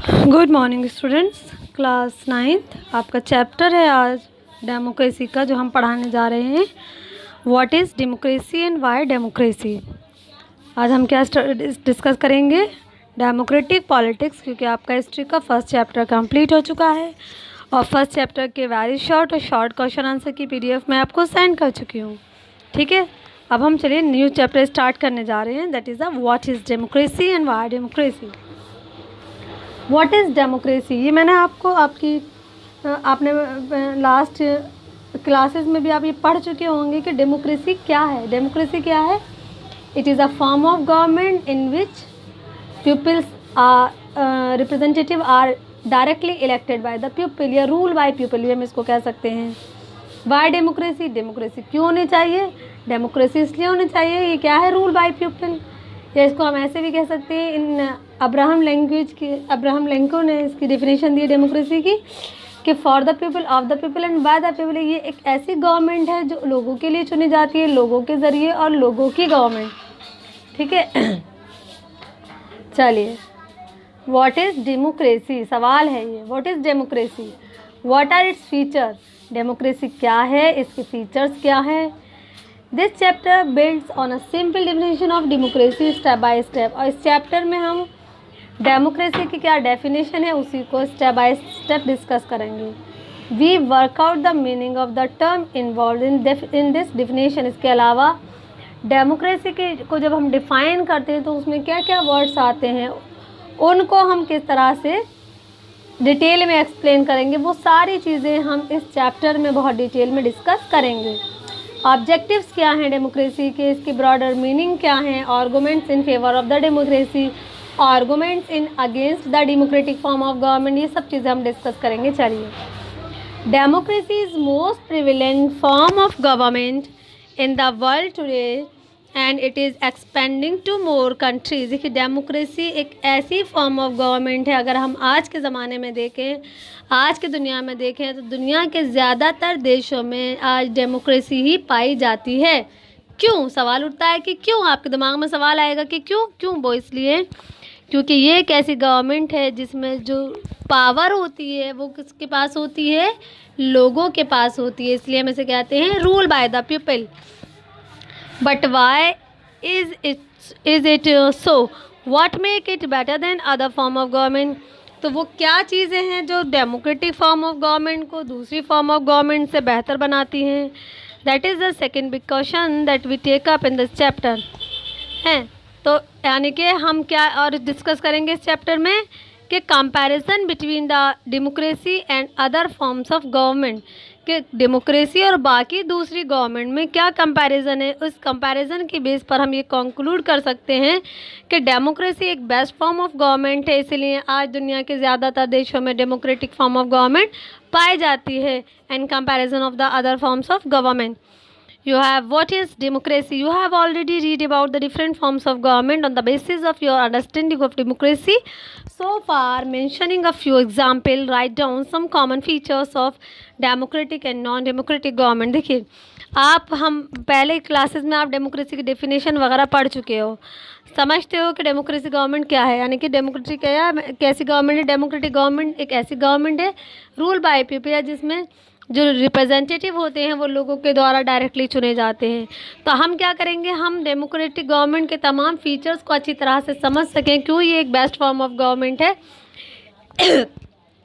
Good morning students, class 9th आपका chapter है आज डेमोक्रेसी का, जो हम पढ़ाने जा रहे हैं। What is democracy and Y democracy. आज हम क्या डिस्कस करेंगे? डेमोक्रेटिक पॉलिटिक्स, क्योंकि आपका हिस्ट्री का फर्स्ट चैप्टर कंप्लीट हो चुका है और फर्स्ट चैप्टर के वेरी शॉर्ट और शॉर्ट क्वेश्चन आंसर की PDF मैं आपको सेंड कर चुकी हूँ। ठीक है, अब हम चलिए न्यू चैप्टर स्टार्ट करने जा रहे हैं, that is the what is democracy and Y democracy. What is democracy, ये मैंने आपने लास्ट क्लासेस में भी आप ये पढ़ चुके होंगे कि डेमोक्रेसी क्या है। डेमोक्रेसी क्या है? It is a form of government in which peoples are representative are directly elected by the people या रूल बाय पीपल भी हम इसको कह सकते हैं। वाई डेमोक्रेसी, डेमोक्रेसी क्यों होनी चाहिए? डेमोक्रेसी इसलिए होनी चाहिए, ये क्या है? Rule by people. या इसको हम ऐसे भी कह सकते हैं, इन अब्राहम लिंकन ने इसकी डेफिनेशन दी डेमोक्रेसी की कि for the people, of the people and bye the people. ये एक ऐसी गवर्नमेंट है जो लोगों के लिए चुनी जाती है, लोगों के ज़रिए, और लोगों की गवर्नमेंट। ठीक है, चलिए व्हाट इज़ डेमोक्रेसी, सवाल है ये। What is democracy, what are its feature. Democracy क्या है, इसके फीचर्स क्या है। This chapter builds on a simple definition of democracy step by step. और इस चैप्टर में हम डेमोक्रेसी की क्या डेफिनेशन है उसी को स्टेप बाय स्टेप डिस्कस करेंगे। We work out the meaning of the term involve in this definition. इसके अलावा डेमोक्रेसी को जब हम डिफ़ाइन करते हैं तो उसमें क्या क्या वर्ड्स आते हैं, उनको हम किस तरह से डिटेल में एक्सप्लेन करेंगे, वो सारी चीज़ें हम इस चैप्टर में बहुत डिटेल में डिस्कस करेंगे। ऑब्जेक्टिव्स क्या हैं डेमोक्रेसी के, इसकी ब्रॉडर मीनिंग क्या हैं, arguments in favour of the democracy, arguments in against the democratic form of government, ये सब चीज़ें हम डिस्कस करेंगे। चलिए, democracy is most prevalent form of government in the world today and it is expanding to more countries. देखिए, democracy एक ऐसी form of government है, अगर हम आज के ज़माने में देखें, आज की दुनिया में देखें, तो दुनिया के ज़्यादातर देशों में आज डेमोक्रेसी ही पाई जाती है। क्यों? सवाल उठता है कि क्यों। आपके दिमाग में सवाल आएगा कि क्यों वो इसलिए क्योंकि ये एक ऐसी गवर्नमेंट है जिसमें जो पावर होती है वो किसके पास होती है? लोगों के पास होती है। इसलिए हम इसे कहते हैं rule by the people. But why is it so? What make it better than other form of government? तो वो क्या चीज़ें हैं जो डेमोक्रेटिक फॉर्म ऑफ गवर्नमेंट को दूसरी फॉर्म ऑफ गवर्नमेंट से बेहतर बनाती हैं? That is the second big question that we take up in this chapter हैं। तो यानी कि हम क्या और डिस्कस करेंगे इस चैप्टर में कि comparison between the democracy and other forms of government, कि डेमोक्रेसी और बाकी दूसरी गवर्नमेंट में क्या कंपैरिजन है। उस कंपैरिजन की बेस पर हम ये कंक्लूड कर सकते हैं कि डेमोक्रेसी एक बेस्ट फॉर्म ऑफ गवर्नमेंट है, इसलिए आज दुनिया के ज़्यादातर देशों में डेमोक्रेटिक फॉर्म ऑफ गवर्नमेंट पाई जाती है in comparison of the other forms of government. You have what is democracy? You have already read about the different forms of government on the basis of your understanding of democracy. So far, mentioning a few example, write down some common features of democratic and non-democratic government. देखिए, हम पहले classes में आप democracy की definition वगैरह पढ़ चुके हो, समझते हो कि डेमोक्रेसी गवर्नमेंट क्या है, यानी कि डेमोक्रेसी क्या है, कैसी गवर्नमेंट है। डेमोक्रेटिक गवर्नमेंट एक ऐसी गवर्नमेंट है रूल बाय पीपल, या जिसमें जो रिप्रेजेंटेटिव होते हैं वो लोगों के द्वारा डायरेक्टली चुने जाते हैं। तो हम क्या करेंगे, हम डेमोक्रेटिक गवर्नमेंट के तमाम फीचर्स को अच्छी तरह से समझ सकें, क्यों ये एक बेस्ट फॉर्म ऑफ गवर्नमेंट है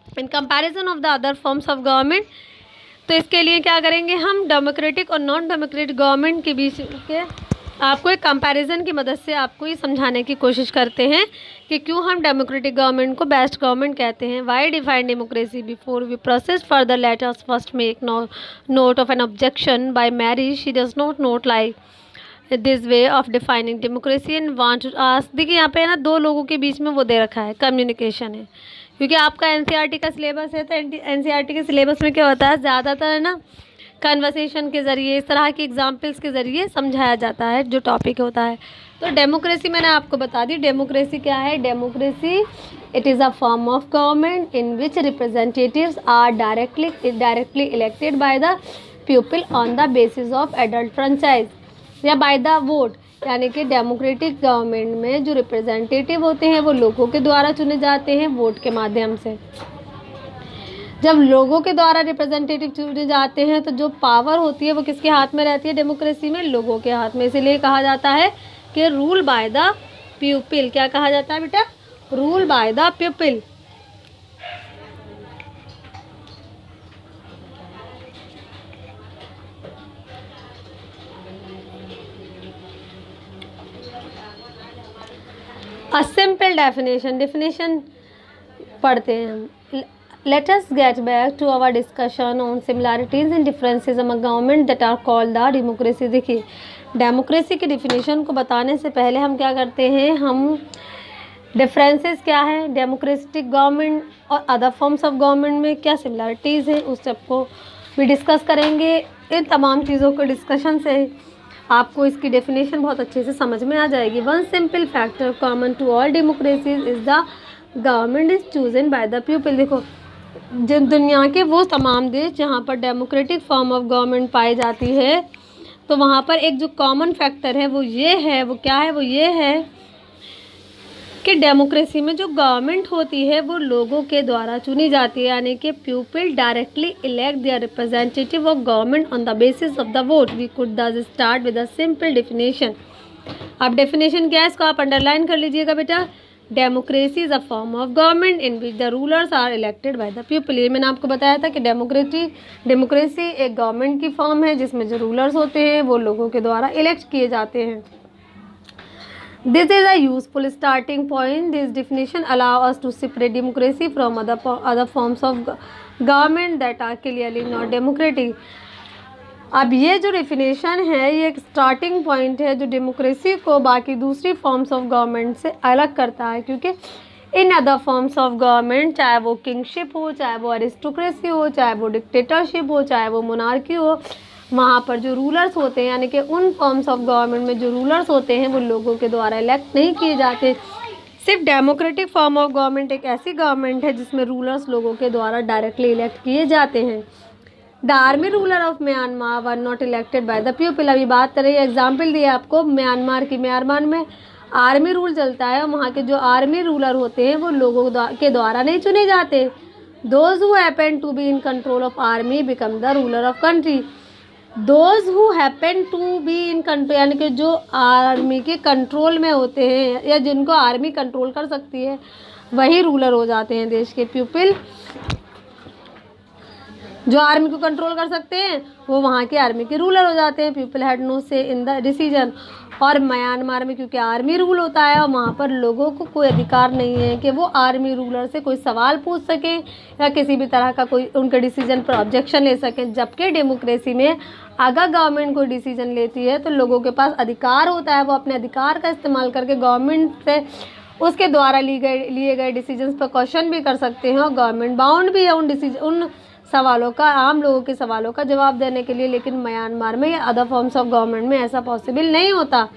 in comparison of the other forms of government. तो इसके लिए क्या करेंगे, हम डेमोक्रेटिक और नॉन डेमोक्रेटिक गवर्नमेंट के बीच के आपको एक कंपैरिजन की मदद से आपको ये समझाने की कोशिश करते हैं कि क्यों हम डेमोक्रेटिक गवर्नमेंट को बेस्ट गवर्नमेंट कहते हैं। Why define democracy? Before we process further let us first make note of an objection by Mary. She does not note like this way of defining democracy and want to ask. देखिए, यहाँ पे ना दो लोगों के बीच में वो दे रखा है, कम्युनिकेशन है, क्योंकि आपका NCERT का सिलेबस है। तो NCERT के सिलेबस में क्या होता है, ज़्यादातर है ना कन्वर्सेशन के ज़रिए, इस तरह के एग्जाम्पल्स के ज़रिए समझाया जाता है जो टॉपिक होता है। तो डेमोक्रेसी मैंने आपको बता दी। डेमोक्रेसी क्या है? Democracy it is a form of government in which representatives are directly elected by the people on the basis of adult franchise या बाय द वोट। यानी कि डेमोक्रेटिक गवर्नमेंट में जो रिप्रेजेंटेटिव होते हैं वो लोगों के द्वारा चुने जाते हैं वोट के माध्यम से। जब लोगों के द्वारा रिप्रेजेंटेटिव चुने जाते हैं तो जो पावर होती है वो किसके हाथ में रहती है डेमोक्रेसी में? लोगों के हाथ में। इसीलिए कहा जाता है कि रूल बाय द पीपल। क्या कहा जाता है बेटा? Rule by the people. A simple definition पढ़ते हैं हम। Let us get back to our discussion on similarities and differences among government that are called the democracy। देखिए, डेमोक्रेसी की डिफिनेशन को बताने से पहले हम क्या करते हैं, हम डिफरेंसेस क्या है डेमोक्रेटिक गवर्नमेंट और अदर फॉर्म्स ऑफ गवर्नमेंट में, क्या सिमिलरिटीज़ हैं, उस सबको भी डिस्कस करेंगे। इन तमाम चीज़ों को डिस्कशन से आपको इसकी डेफिनेशन बहुत अच्छे से समझ में आ जाएगी। One simple factor common to all democracies is the government is chosen by the people. देखो, जिन दुनिया के वो तमाम देश जहाँ पर डेमोक्रेटिक फॉर्म ऑफ गवर्नमेंट पाई जाती है, तो वहाँ पर एक जो कॉमन फैक्टर है वो ये है, वो क्या है, वो ये है कि डेमोक्रेसी में जो गवर्नमेंट होती है वो लोगों के द्वारा चुनी जाती है, यानी कि people directly elect their representative of government on the basis of the vote. We could thus start with a simple definition. अब डेफिनेशन क्या है, इसको आप अंडरलाइन कर लीजिएगा बेटा। Democracy is a form of government in which the rulers are elected by the people. ये मैंने आपको बताया था कि डेमोक्रेसी एक गवर्नमेंट की फॉर्म है जिसमें जो रूलर्स होते हैं वो लोगों के द्वारा इलेक्ट किए जाते हैं। This is a useful starting point. This definition allows us to separate democracy from other forms of government that are clearly not democratic. अब ये जो डेफिनेशन है ये एक स्टार्टिंग पॉइंट है जो डेमोक्रेसी को बाकी दूसरी फॉर्म्स ऑफ गवर्नमेंट से अलग करता है, क्योंकि इन अदर फॉर्म्स ऑफ गवर्नमेंट, चाहे वो किंगशिप हो, चाहे वो एरिस्टोक्रेसी हो, चाहे वो डिक्टेटरशिप हो, चाहे वो मोनार्की हो, वहाँ पर जो रूलर्स होते हैं, यानी कि उन फॉर्म्स ऑफ गवर्नमेंट में जो रूलर्स होते हैं वो लोगों के द्वारा इलेक्ट नहीं किए जाते। सिर्फ डेमोक्रेटिक फॉर्म ऑफ गवर्नमेंट एक ऐसी गवर्नमेंट है जिसमें रूलर्स लोगों के द्वारा डायरेक्टली इलेक्ट किए जाते हैं। The army ruler of Myanmar were not elected by the people. अभी बात करें, एग्जाम्पल दिया आपको म्यांमार की। म्यांमार में आर्मी रूल चलता है और वहाँ के जो आर्मी रूलर होते हैं वो लोगों के द्वारा नहीं चुने जाते। Those who happen to be in control of army become the ruler of country. Those who happen to be in control, यानी कि जो आर्मी के कंट्रोल में होते हैं या जिनको आर्मी कंट्रोल कर सकती है वही रूलर हो जाते हैं देश के। पीपल जो आर्मी को कंट्रोल कर सकते हैं वो वहाँ के आर्मी के रूलर हो जाते हैं। पीपल हैड नो से इन द डिसीजन। और म्यांमार में क्योंकि आर्मी रूल होता है और वहाँ पर लोगों को कोई अधिकार नहीं है कि वो आर्मी रूलर से कोई सवाल पूछ सकें या किसी भी तरह का कोई उनके डिसीजन पर ऑब्जेक्शन ले सकें। जबकि डेमोक्रेसी में अगर गवर्नमेंट कोई डिसीजन लेती है तो लोगों के पास अधिकार होता है, वो अपने अधिकार का इस्तेमाल करके गवर्नमेंट से उसके द्वारा लिए गए डिसीजंस पर क्वेश्चन भी कर सकते हैं और गवर्नमेंट बाउंड भी है उन सवालों का, आम लोगों के सवालों का जवाब देने के लिए। लेकिन म्यांमार में या अदर फॉर्म्स ऑफ गवर्नमेंट में ऐसा पॉसिबल नहीं होता।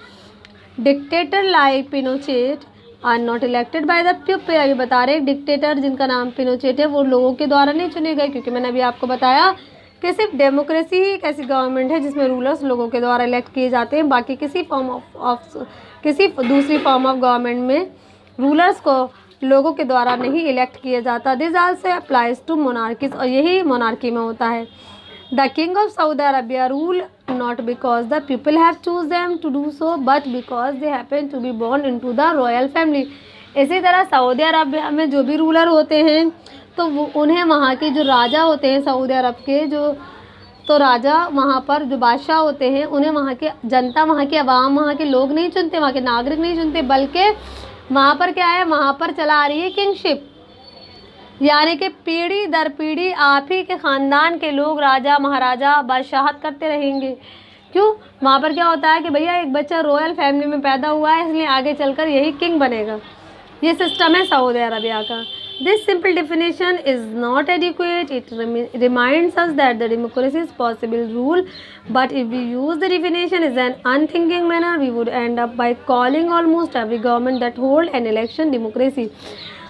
Dictator like Pinochet are not elected by the people. अभी बता रहे हैं डिक्टेटर जिनका नाम पिनोचेट है वो लोगों के द्वारा नहीं चुने गए, क्योंकि मैंने अभी आपको बताया कि सिर्फ डेमोक्रेसी ही एक ऐसी गवर्नमेंट है जिसमें रूलर्स लोगों के द्वारा इलेक्ट किए जाते हैं। बाकी किसी दूसरी फॉर्म ऑफ गवर्नमेंट में रूलर्स को लोगों के द्वारा नहीं इलेक्ट किया जाता। This also applies to monarchies, और यही मोनार्की में होता है। The king of Saudi Arabia rule not because the people have choose them to do so but because they happen to be born into the royal family. इसी तरह Saudi Arabia में जो भी रूलर होते हैं तो वो उन्हें वहाँ के जो राजा होते हैं सऊदी अरब के तो राजा वहाँ पर जो बादशाह होते हैं उन्हें वहाँ के जनता, वहाँ के अवाम, वहाँ के लोग नहीं चुनते, वहाँ के नागरिक नहीं चुनते, बल्कि वहाँ पर क्या है, वहाँ पर चला आ रही है किंगशिप, यानी कि पीढ़ी दर पीढ़ी आप ही के ख़ानदान के लोग राजा महाराजा बादशाहत करते रहेंगे। क्यों? वहाँ पर क्या होता है कि भैया एक बच्चा रॉयल फैमिली में पैदा हुआ है इसलिए आगे चलकर यही किंग बनेगा। ये सिस्टम है सऊदी अरबिया का। This simple definition is not adequate. It reminds us that the democracy is possible rule, but if we use the definition in an unthinking manner, we would end up by calling almost every government that hold an election democracy.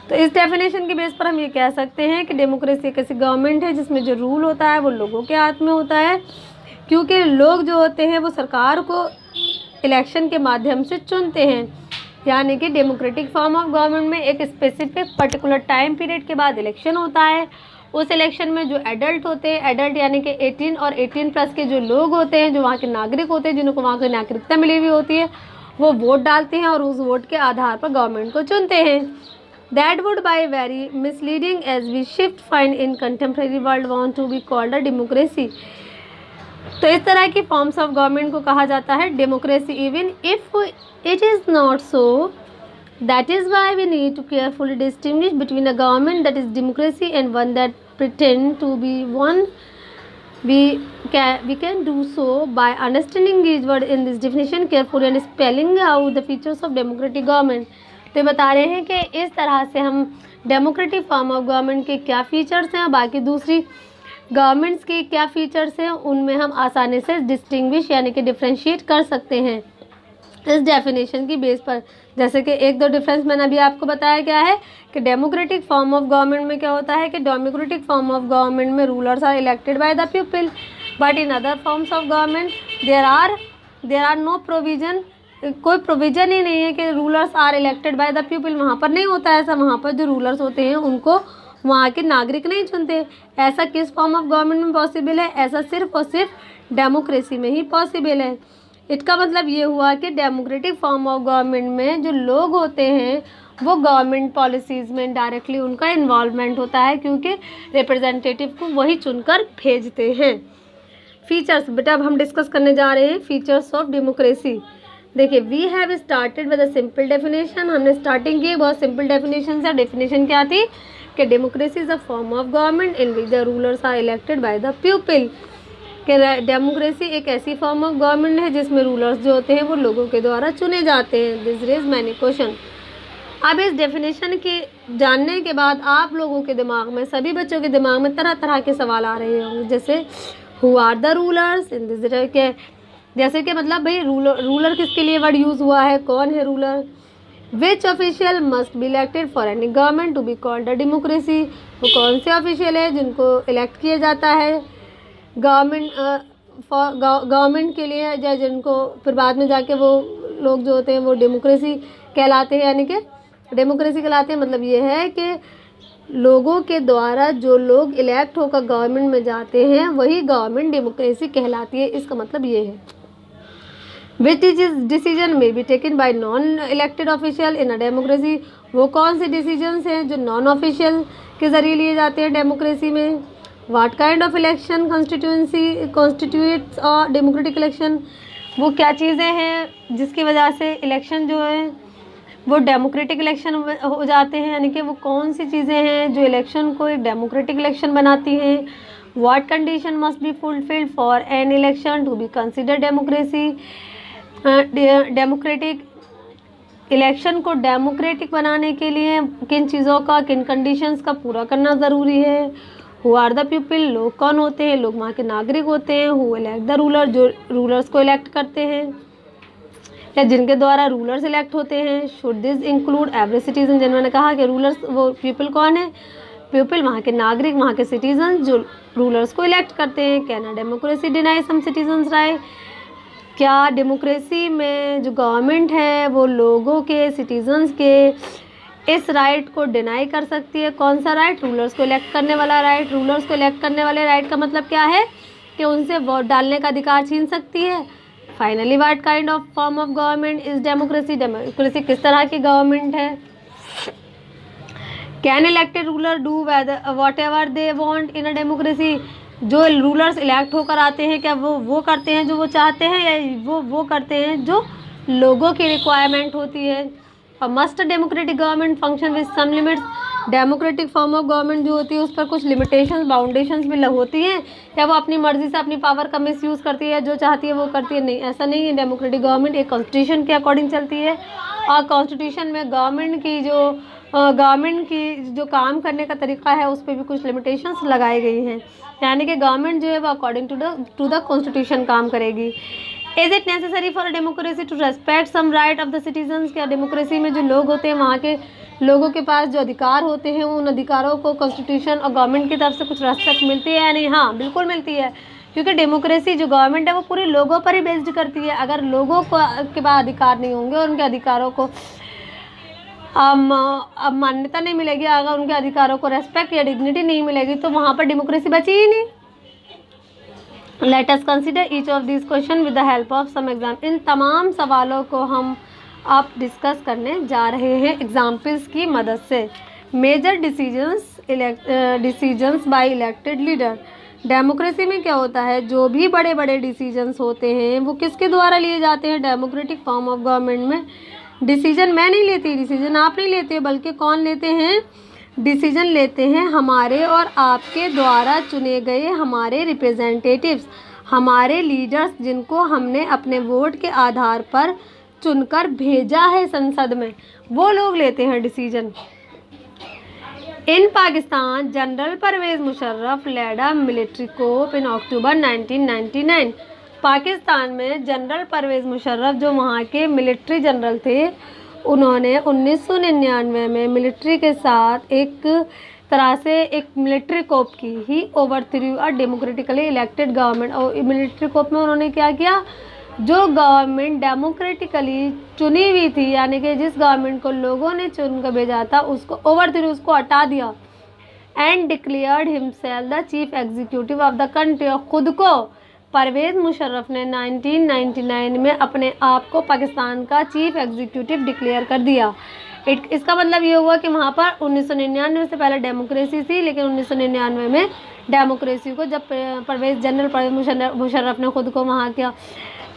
तो इस definition के base पर हम ये कह सकते हैं कि डेमोक्रेसी एक ऐसी गवर्नमेंट है जिसमें जो रूल होता है वो लोगों के हाथ में होता है, क्योंकि लोग जो होते हैं वो सरकार को इलेक्शन के माध्यम से चुनते हैं। यानी कि डेमोक्रेटिक फॉर्म ऑफ गवर्नमेंट में एक स्पेसिफिक पर्टिकुलर टाइम पीरियड के बाद इलेक्शन होता है। उस इलेक्शन में जो एडल्ट होते हैं, एडल्ट यानी कि 18 और 18 प्लस के जो लोग होते हैं, जो वहाँ के नागरिक होते हैं, जिनको वहाँ की नागरिकता मिली हुई होती है, वो वोट डालते हैं और उस वोट के आधार पर गवर्नमेंट को चुनते हैं। That would be very misleading as we shift find in contemporary world want to be called a democracy। तो इस तरह की फॉर्म्स ऑफ गवर्नमेंट को कहा जाता है democracy, even if it is not so. That is why we need to carefully distinguish between a government that is democracy and one that pretend to be one। we can do so by understanding each word in this definition carefully and spelling out the features of democratic government। तो बता रहे हैं कि इस तरह से हम democratic form of government के क्या फीचर्स हैं और बाकी दूसरी गवर्नमेंट्स के क्या फीचर्स हैं, उनमें हम आसानी से डिस्टिंग्विश यानी कि डिफ्रेंशिएट कर सकते हैं इस डेफिनेशन की बेस पर। जैसे कि एक दो डिफरेंस मैंने अभी आपको बताया क्या है कि डेमोक्रेटिक फॉर्म ऑफ गवर्नमेंट में क्या होता है कि डेमोक्रेटिक फॉर्म ऑफ गवर्नमेंट में rulers are elected by the people, but in other forms of government there are no provision. कोई प्रोविजन ही नहीं है कि rulers are elected by the people. वहाँ पर नहीं होता है ऐसा। वहाँ पर जो रूलर्स होते हैं उनको वहाँ के नागरिक नहीं चुनते। ऐसा किस फॉर्म ऑफ गवर्नमेंट में पॉसिबल है? ऐसा सिर्फ और सिर्फ डेमोक्रेसी में ही पॉसिबल है। इसका मतलब ये हुआ कि डेमोक्रेटिक फॉर्म ऑफ गवर्नमेंट में जो लोग होते हैं वो गवर्नमेंट पॉलिसीज़ में डायरेक्टली उनका इन्वॉल्वमेंट होता है, क्योंकि रिप्रेजेंटेटिव को वही चुनकर भेजते हैं। फीचर्स बेटा अब हम डिस्कस करने जा रहे हैं फीचर्स ऑफ डेमोक्रेसी। देखिए, we have started with a simple definition. हमने स्टार्टिंग की बहुत सिंपल डेफिनेशन से। डेफिनेशन क्या थी कि democracy is a form of government in which the rulers are elected by the people. कि डेमोक्रेसी एक ऐसी फॉर्म ऑफ गवर्नमेंट है जिसमें रूलर्स जो होते हैं वो लोगों के द्वारा चुने जाते हैं। This raise many question. अब इस डेफिनेशन के जानने के बाद आप लोगों के दिमाग में, सभी बच्चों के दिमाग में तरह तरह के सवाल आ रहे होंगे, जैसे who are the rulers in this के, जैसे कि मतलब भाई रूलर किसके लिए वर्ड यूज़ हुआ है, कौन है ruler. Which official must be elected for any government to be called a democracy. वो कौन से ऑफिशियल है जिनको इलेक्ट किया जाता है गवर्नमेंट के लिए, या जिनको फिर बाद में जाके वो लोग जो होते हैं वो डेमोक्रेसी कहलाते हैं। यानी कि डेमोक्रेसी कहलाते हैं मतलब ये है कि लोगों के द्वारा जो लोग इलेक्ट होकर गवर्नमेंट में जाते हैं वही गवर्नमेंट डेमोक्रेसी कहलाती है। इसका मतलब ये है। विच डिसीजन में be taken by non elected official in a democracy. वो कौन से डिसीजंस हैं जो नॉन ऑफिशियल के ज़रिए लिए जाते हैं डेमोक्रेसी में। What kind of election constitutes a democratic election. वो क्या चीज़ें हैं जिसकी वजह से इलेक्शन जो है वो डेमोक्रेटिक इलेक्शन हो जाते हैं। यानी कि वो कौन सी चीज़ें हैं जो इलेक्शन को एक डेमोक्रेटिक इलेक्शन बनाती हैं। What condition must be fulfilled for an election to be consider democracy. Democratic election को डेमोक्रेटिक बनाने के लिए किन चीज़ों का, किन कंडीशंस का पूरा करना ज़रूरी है। हु आर द पीपल, लोग कौन होते हैं, लोग वहाँ के नागरिक होते हैं। हु इलेक्ट द रूलर, जो रूलर्स को इलेक्ट करते हैं या जिनके द्वारा रूलर्स इलेक्ट होते हैं। Should this include every citizen. जिन्होंने कहा कि रूलर्स, वो पीपल कौन है, पीपल वहाँ के नागरिक, वहाँ के सिटीजन जो रूलर्स को इलेक्ट करते हैं। Can a democracy deny some citizens right. क्या डेमोक्रेसी में जो गवर्नमेंट है वो लोगों के, सिटीजन्स के इस राइट को डिनाई कर सकती है। कौन सा राइट? रूलर्स को इलेक्ट करने वाला राइट। रूलर्स को इलेक्ट करने वाले राइट का मतलब क्या है कि उनसे वोट डालने का अधिकार छीन सकती है। Finally what kind of form of government is democracy. Democracy किस तरह की गवर्नमेंट है। Can elected ruler do what ever they want in a democracy. जो रूलर्स इलेक्ट होकर आते हैं क्या वो करते हैं जो वो चाहते हैं, या वो करते हैं जो लोगों की रिक्वायरमेंट होती है। और must democratic government function with some limits. Democratic form of government जो होती है उस पर कुछ लिमिटेशंस, बाउंडेशंस भी होती हैं, या वो अपनी मर्जी से अपनी पावर का मिसयूज़ करती है, जो चाहती है वो करती है। नहीं, ऐसा नहीं है। डेमोक्रेटिक गवर्नमेंट एक कॉन्स्टिट्यूशन के अकॉर्डिंग चलती है, और कॉन्स्टिट्यूशन में गवर्नमेंट की जो काम करने का तरीका है उस पर भी कुछ लिमिटेशंस लगाई गई हैं। यानी कि गवर्नमेंट जो है वो अकॉर्डिंग टू द कॉन्स्टिट्यूशन काम करेगी। Is it necessary for democracy to respect some right of the citizens. क्या डेमोक्रेसी में जो लोग होते हैं वहाँ के लोगों के पास जो अधिकार होते हैं उन अधिकारों को कॉन्स्टिट्यूशन और गवर्नमेंट की तरफ से कुछ रेस्पेक्ट मिलती है या नहीं? हाँ, बिल्कुल मिलती है, क्योंकि डेमोक्रेसी जो गवर्नमेंट है वो पूरे लोगों पर ही बेस्ड करती है। अगर लोगों को के पास अधिकार नहीं होंगे और उनके अधिकारों को अब मान्यता नहीं मिलेगी, अगर उनके अधिकारों को रेस्पेक्ट या डिग्निटी नहीं मिलेगी तो वहाँ पर डेमोक्रेसी बची ही नहीं। Let us consider each of this question with the help of some exam. इन तमाम सवालों को हम अब डिस्कस करने जा रहे हैं एग्जाम्पल्स की मदद से। Major decisions by elected leader. Democracy में क्या होता है, जो भी बड़े बड़े डिसीजंस होते हैं वो किसके द्वारा लिए जाते हैं, डेमोक्रेटिक फॉर्म ऑफ गवर्नमेंट में। डिसीजन मैं नहीं लेती, डिसीजन आप नहीं लेते, बल्कि कौन लेते हैं, डिसीजन लेते हैं हमारे और आपके द्वारा चुने गए हमारे रिप्रेजेंटेटिव्स, हमारे लीडर्स, जिनको हमने अपने वोट के आधार पर चुनकर भेजा है संसद में, वो लोग लेते हैं decision. In Pakistan General Pervez Musharraf led a military coup in October 1999। Pakistan में जनरल परवेज़ मुशर्रफ जो वहाँ के मिलिट्री जनरल थे, उन्होंने 1999 में मिलिट्री के साथ एक तरह से एक मिलिट्री कोप की ही ओवरथ्रू अ डेमोक्रेटिकली इलेक्टेड गवर्नमेंट। और मिलिट्री कोप में उन्होंने क्या किया, जो गवर्नमेंट डेमोक्रेटिकली चुनी हुई थी, यानी कि जिस गवर्नमेंट को लोगों ने चुन कर भेजा था, उसको ओवरथ्रू, उसको हटा दिया। And declared himself the chief executive of the country. और ख़ुद को परवेज़ मुशर्रफ ने 1999 में अपने आप को पाकिस्तान का चीफ एग्जीक्यूटिव डिक्लेयर कर दिया। इसका मतलब ये हुआ कि वहाँ पर 1999 से पहले डेमोक्रेसी थी, लेकिन 1999 में डेमोक्रेसी को जब जनरल परवेज़ मुशर्रफ ने खुद को वहाँ क्या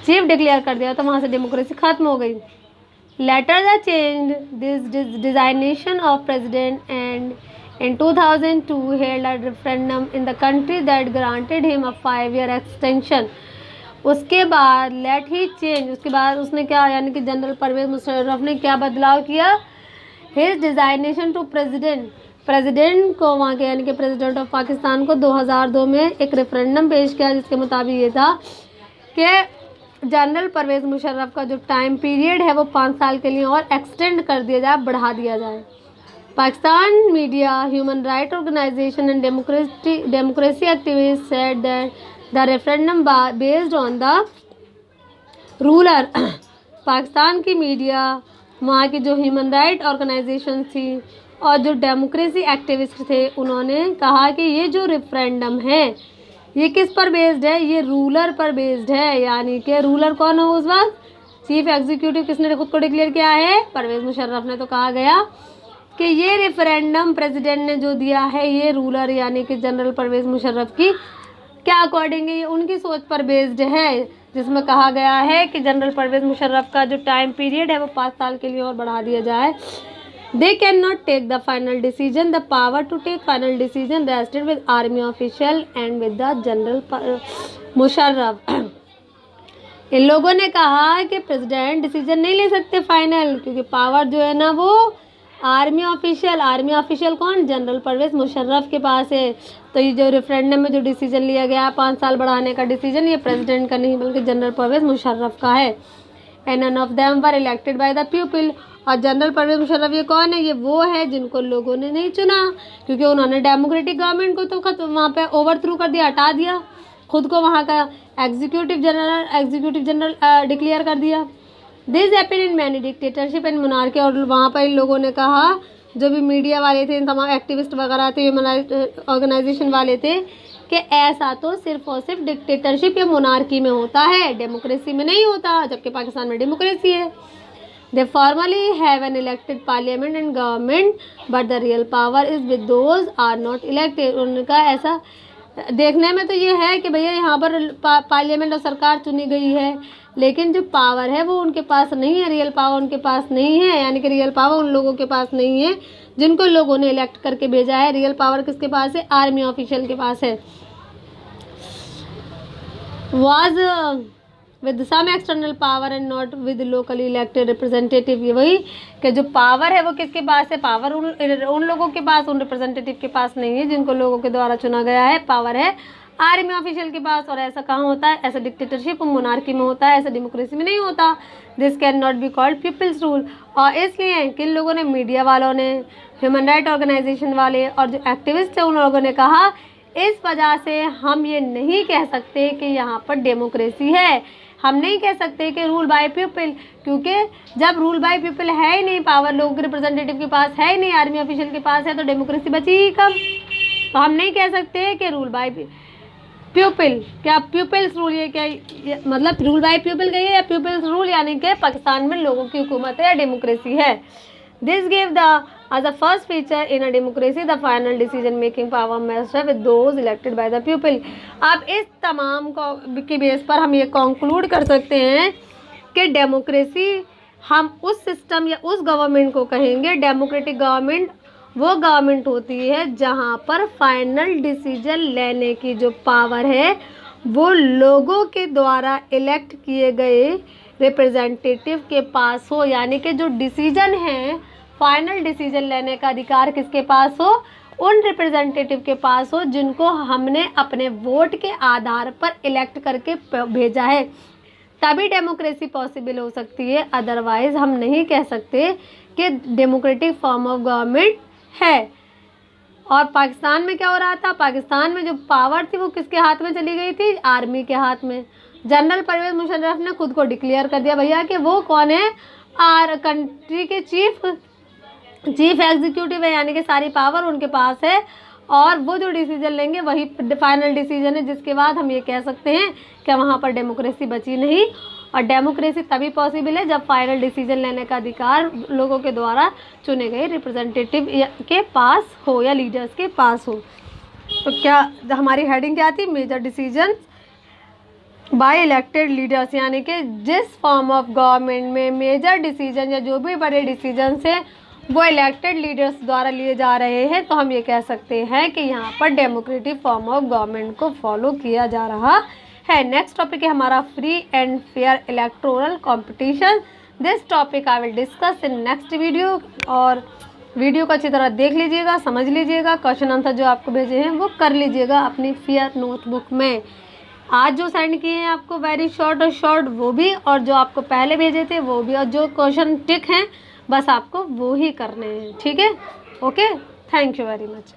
चीफ डिक्लेयर कर दिया, तो वहाँ से डेमोक्रेसी ख़त्म हो गई। Later the change this designation of president and in 2002 held a referendum in the country that granted him a 5-year extension। उसके बाद let he change, उसके बाद उसने क्या, यानी कि जनरल परवेज़ मुशर्रफ ने क्या बदलाव किया, his designation to प्रेसिडेंट को वहाँ के यानी कि प्रेसिडेंट ऑफ पाकिस्तान को 2002 में एक रेफरेंडम पेश किया, जिसके मुताबिक ये था कि जनरल परवेज़ मुशर्रफ का जो टाइम पीरियड है वो 5 साल के लिए और एक्सटेंड कर दिया जाए, बढ़ा दिया जाए। Pakistan media, human rights organization and democracy activists said that the referendum based on the ruler। Pakistan की मीडिया, वहाँ की जो ह्यूमन राइट ऑर्गेनाइजेशन थी और जो डेमोक्रेसी एक्टिविस्ट थे, उन्होंने कहा कि ये जो रेफरेंडम है ये किस पर बेस्ड है, ये रूलर पर बेस्ड है। यानी कि रूलर कौन हो उस वक्त, चीफ एग्जीक्यूटिव किसने खुद को डिक्लेयर किया है, परवेज़ मुशर्रफ ने। तो कहा गया कि ये रेफरेंडम प्रेसिडेंट ने जो दिया है, ये रूलर यानी कि जनरल परवेज़ मुशर्रफ की क्या अकॉर्डिंग ये उनकी सोच पर बेस्ड है, जिसमें कहा गया है कि जनरल परवेज़ मुशर्रफ का जो टाइम पीरियड है वो 5 साल के लिए और बढ़ा दिया जाए। They can not take the final decision, the power to take final decision rested with army official and with the General Musharraf. इन लोगों ने कहा कि प्रेसिडेंट डिसीजन नहीं ले सकते फाइनल, क्योंकि पावर जो है ना वो आर्मी ऑफिशियल कौन, जनरल परवेज़ मुशर्रफ के पास है। तो ये जो रेफरेंडम में जो डिसीजन लिया गया 5 साल बढ़ाने का डिसीजन, ये प्रेसिडेंट का नहीं बल्कि जनरल परवेज़ मुशर्रफ का है। And none of them were elected by the people. और जनरल परवेज़ मुशर्रफ ये कौन है, ये वो है जिनको लोगों ने नहीं चुना, क्योंकि उन्होंने डेमोक्रेटिक गवर्नमेंट को तो वहाँ पे ओवरथ्रू कर दिया, हटा दिया, खुद को वहाँ का एग्जीक्यूटिव जनरल डिक्लेयर कर दिया। This happen in many dictatorship and monarchy. और वहाँ पर इन लोगों ने कहा, जो भी मीडिया वाले थे, तमाम एक्टिविस्ट वगैरह थे, ह्यूमन राइट ऑर्गेनाइजेशन वाले थे, कि ऐसा तो सिर्फ और सिर्फ डिक्टेटरशिप या मोनार्की में होता है, डेमोक्रेसी में नहीं होता, जबकि पाकिस्तान में डेमोक्रेसी है। They formally have an elected parliament and government but the real power is with those are not elected. उनका ऐसा देखने में तो ये है कि भैया यहाँ पर पार्लियामेंट और सरकार चुनी गई है, लेकिन जो पावर है वो उनके पास नहीं है, रियल पावर उनके पास नहीं है। यानी कि रियल पावर उन लोगों के पास नहीं है जिनको लोगों ने इलेक्ट करके भेजा है। रियल पावर किसके पास है, आर्मी ऑफिशियल के पास है। Was with some external power and not with locally elected representative. ये वही कि जो पावर है वो किसके पास है, पावर उन लोगों के पास, उन रिप्रेजेंटेटिव के पास नहीं है जिनको लोगों के द्वारा चुना गया है। पावर है आर्मी ऑफिशियल के पास। और ऐसा कहाँ होता है, ऐसा डिक्टेटरशिप मोनार्की में होता है, ऐसा डेमोक्रेसी में नहीं होता। This can not be called people's rule. और इसलिए किन लोगों ने, मीडिया वालों ने, ह्यूमन राइट ऑर्गेनाइजेशन वाले और जो एक्टिविस्ट थे, उन लोगों ने कहा इस वजह से हम ये नहीं कह सकते कि यहाँ पर डेमोक्रेसी है। हम नहीं कह सकते कि रूल बाय पीपल, क्योंकि जब रूल बाय पीपल है ही नहीं, पावर लोगों के रिप्रेजेंटेटिव के पास है ही नहीं, आर्मी ऑफिशियल के पास है, तो डेमोक्रेसी बची ही कब। तो हम नहीं कह सकते कि रूल बाय पीपल, क्या पीपल्स रूल, ये क्या मतलब रूल बाय पीपल का या पीपल्स रूल, यानी कि पाकिस्तान में लोगों की हुकूमत है या डेमोक्रेसी है। This give as a first feature in a democracy the final decision making power must have with those elected by the people। अब इस तमाम की बेस पर हम ये कंक्लूड कर सकते हैं कि डेमोक्रेसी हम उस सिस्टम या उस गवर्नमेंट को कहेंगे, डेमोक्रेटिक गवर्नमेंट वो गवर्नमेंट होती है जहाँ पर फाइनल डिसीजन लेने की जो पावर है वो लोगों के द्वारा इलेक्ट किए गए रिप्रेजेंटेटिव के पास हो, यानी कि जो डिसीजन है, फाइनल डिसीजन लेने का अधिकार किसके पास हो, उन रिप्रेजेंटेटिव के पास हो जिनको हमने अपने वोट के आधार पर इलेक्ट करके भेजा है, तभी डेमोक्रेसी पॉसिबल हो सकती है। अदरवाइज हम नहीं कह सकते कि डेमोक्रेटिक फॉर्म ऑफ गवर्नमेंट है। और पाकिस्तान में क्या हो रहा था, पाकिस्तान में जो पावर थी वो किसके हाथ में चली गई थी, आर्मी के हाथ में। जनरल परवेज मुशर्रफ ने खुद को डिक्लेयर कर दिया भैया कि वो कौन है, आर कंट्री के चीफ एग्जीक्यूटिव है, यानी कि सारी पावर उनके पास है और वो जो डिसीजन लेंगे वही फाइनल डिसीजन है, जिसके बाद हम ये कह सकते हैं कि वहाँ पर डेमोक्रेसी बची नहीं। और डेमोक्रेसी तभी पॉसिबल है जब फाइनल डिसीजन लेने का अधिकार लोगों के द्वारा चुने गए रिप्रेजेंटेटिव के पास हो या लीडर्स के पास हो। तो क्या हमारी हेडिंग क्या थी, major decision by elected leaders, यानी कि जिस फॉर्म ऑफ गवर्नमेंट में मेजर डिसीजन या जो भी बड़े डिसीजन है वो इलेक्टेड लीडर्स द्वारा लिए जा रहे हैं, तो हम ये कह सकते हैं कि यहाँ पर डेमोक्रेटिक फॉर्म ऑफ गवर्नमेंट को फॉलो किया जा रहा है। नेक्स्ट टॉपिक है हमारा free and fair electoral competition. This topic I will discuss in next video, और वीडियो को अच्छी तरह देख लीजिएगा, समझ लीजिएगा, क्वेश्चन आंसर जो आपको भेजे हैं वो कर लीजिएगा अपनी फेयर नोटबुक में। आज जो सेंड किए हैं आपको वेरी शॉर्ट वो भी, और जो आपको पहले भेजे थे वो भी, और जो क्वेश्चन टिक हैं बस आपको वो ही करने हैं, ठीक है। Okay, thank you very much.